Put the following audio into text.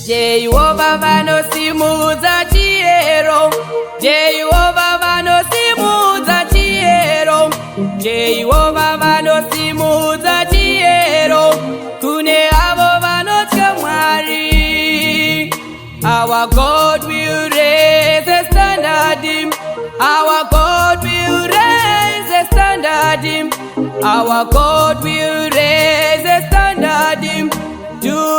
Jehovah vanosimudzira chiyero, Jehovah vanosimudzira chiyero, Jehovah vanosimudzira chiyero, kune avo vanotya Mwari. Our God will raise a standard, our God will raise a standard, our God will raise a standard to